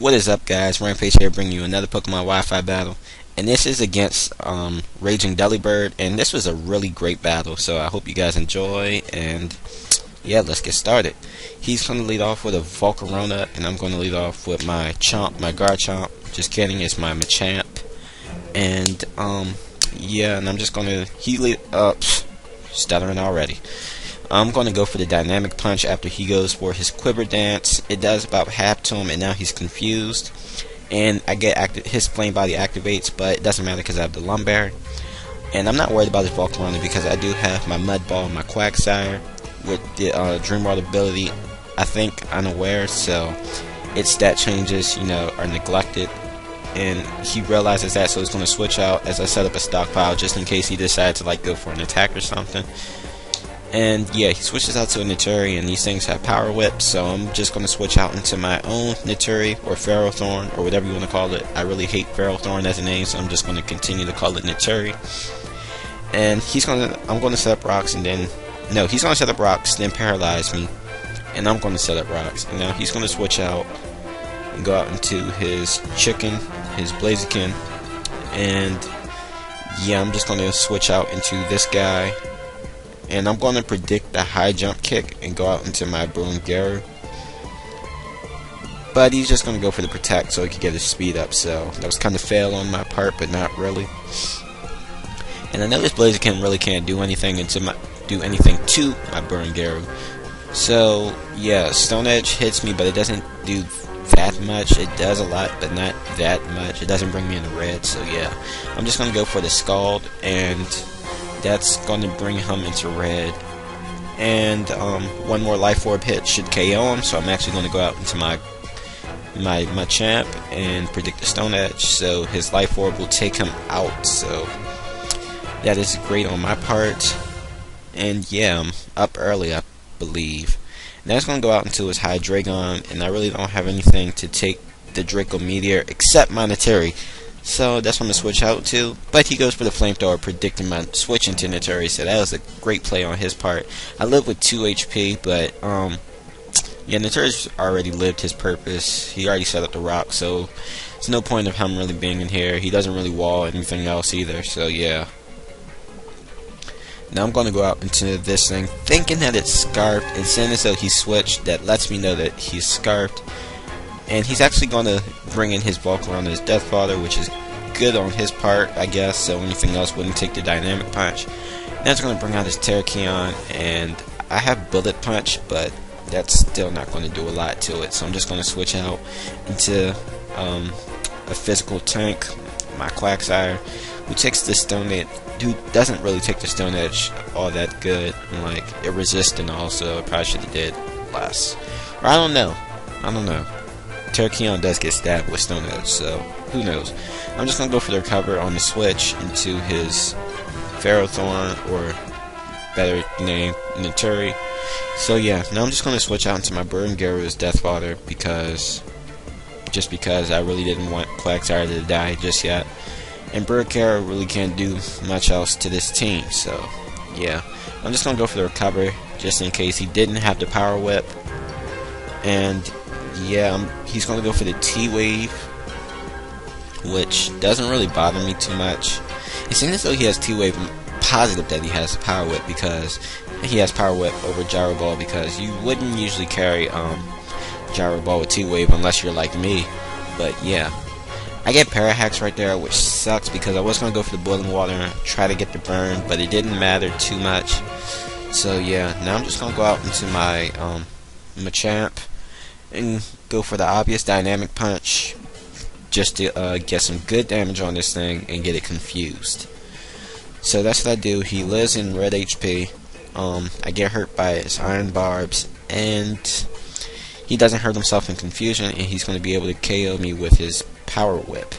What is up, guys? Rampage here, bringing you another Pokemon Wi-Fi battle, and this is against RagingDelibird, and this was a really great battle. So I hope you guys enjoy, and yeah, let's get started. He's going to lead off with a Vaporeon, and I'm going to lead off with my Chomp, my Garchomp. Just kidding, it's my Machamp, and yeah, and I'm just going to stuttering already. I'm going to go for the Dynamic Punch after he goes for his Quiver Dance. It does about half to him, and now he's confused. And I get his Flame Body activates, but it doesn't matter because I have the Lumberry. And I'm not worried about his Volcarona because I do have my Mud Ball, my Quagsire, with the Dream World ability, I think, unaware. So its stat changes, are neglected. And he realizes that, so he's going to switch out as I set up a stockpile just in case he decides to go for an attack or something. And yeah, he switches out to a Naturi, and these things have Power Whip, so I'm just going to switch out into my own Naturi, or Ferrothorn, or whatever you want to call it. I really hate Ferrothorn as a name, so I'm just going to continue to call it Naturi. And I'm going to set up rocks, and then, no, he's going to set up rocks, then paralyze me, and I'm going to set up rocks. And now he's going to switch out and go out into his Chicken, his Blaziken, and yeah, I'm just going to switch out into this guy. And I'm going to predict the high jump kick and go out into my Boongaru. But he's just going to go for the protect so he can get his speed up. So that was kind of fail on my part, but not really. And I know this Blaziken really can't do anything to my Boongaru. So yeah, Stone Edge hits me, but it doesn't do that much. It does a lot, but not that much. It doesn't bring me into red. So yeah, I'm just going to go for the Scald, and that's going to bring him into red. And one more Life Orb hit should KO him, so I'm actually going to go out into my Machamp and predict the Stone Edge, so his Life Orb will take him out. So that is great on my part. And yeah, I'm up early, I believe. And that's going to go out into his Hydreigon, and I really don't have anything to take the Draco Meteor except my Naturi. So that's what I'm going to switch out to. But he goes for the Flamethrower, predicting my switch into Naturi, so that was a great play on his part. I live with 2 HP, but yeah, Naturi's already lived his purpose. He already set up the rock, so there's no point of him really being in here. He doesn't really wall anything else either, so yeah. Now I'm going to go out into this thing, thinking that it's Scarfed, and seeing as though he switched, that lets me know that he's Scarfed. And he's actually going to bring in his Volcarona, his Death Father, which is good on his part, I guess, so anything else wouldn't take the Dynamic Punch. Now it's going to bring out his Terrakion, and I have Bullet Punch, but that's still not going to do a lot to it, so I'm just going to switch out into a physical tank, my Quagsire, who takes the Stone Edge, who doesn't really take the Stone Edge all that good, and it resists, and also it probably should have did less. Or I don't know. Terrakion does get stabbed with Stone Edge, so who knows. I'm just going to go for the recover on the switch into his Ferrothorn, or better name, Naturi. So yeah, now I'm just going to switch out into my Boongaru's Death Father, just because I really didn't want Quagsire to die just yet. And Boongaru really can't do much else to this team, so yeah. I'm just going to go for the recover, just in case he didn't have the Power Whip. And yeah, he's going to go for the T-Wave, which doesn't really bother me too much. It seems as though he has T-Wave. I'm positive that he has Power Whip, because he has Power Whip over Gyro Ball, because you wouldn't usually carry Gyro Ball with T-Wave unless you're like me. But yeah, I get Parahacks right there, which sucks because I was going to go for the Boiling Water and try to get the burn, but it didn't matter too much. So yeah, now I'm just going to go out into my Machamp and go for the obvious Dynamic Punch, just to get some good damage on this thing and get it confused. So that's what I do. He lives in red HP. I get hurt by his Iron Barbs, and he doesn't hurt himself in confusion, and he's going to be able to KO me with his Power Whip.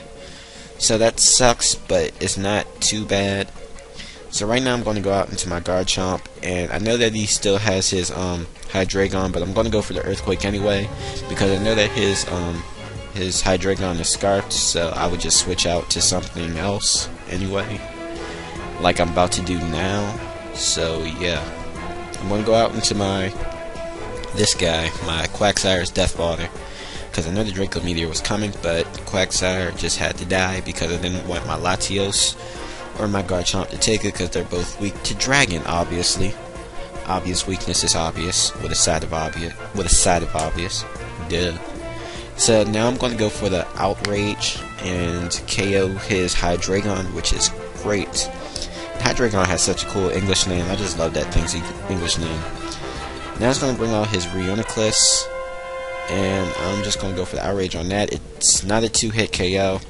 So that sucks, but it's not too bad. So right now I'm going to go out into my Garchomp, and I know that he still has his Hydreigon, but I'm going to go for the Earthquake anyway, because I know that his Hydreigon is Scarfed, so I would just switch out to something else anyway, like I'm about to do now. So yeah, I'm going to go out into this guy, my Quagsire's Death Father, because I know the Draco Meteor was coming, but Quagsire just had to die because I didn't want my Latios or my Garchomp to take it, because they're both weak to Dragon, obviously. Obvious weakness is obvious, with a side of obvious. Duh. So now I'm going to go for the Outrage and KO his Hydreigon, which is great. Hydreigon has such a cool English name. I just love that thing's English name. Now it's going to bring out his Reuniclus, and I'm just going to go for the Outrage on that. It's not a 2-hit KO,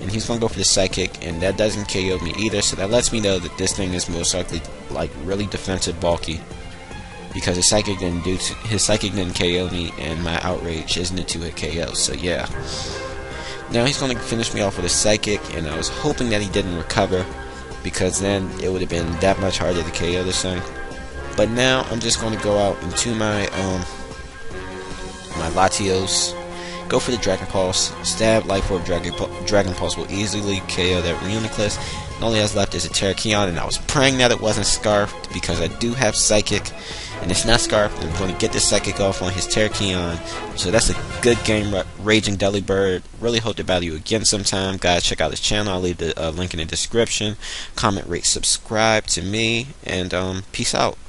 and he's going to go for the Psychic, and that doesn't KO me either, so that lets me know that this thing is most likely like really defensive bulky, because his Psychic didn't KO me, and my Outrage isn't a 2-hit KO. So yeah. Now he's going to finish me off with a Psychic, and I was hoping that he didn't recover, because then it would have been that much harder to KO this thing. But now I'm just going to go out into my my Latios, go for the Dragon Pulse, stab Life Orb Dragon Pulse will easily KO that Reuniclus. And all he has left is a Terrakion, and I was praying that it wasn't Scarfed, because I do have Psychic, and it's not Scarfed. I'm going to get this Psychic off on his Terrakion. So that's a good game, RagingDelibird. Really hope to battle you again sometime. Guys, check out his channel. I'll leave the link in the description. Comment, rate, subscribe to me, and peace out.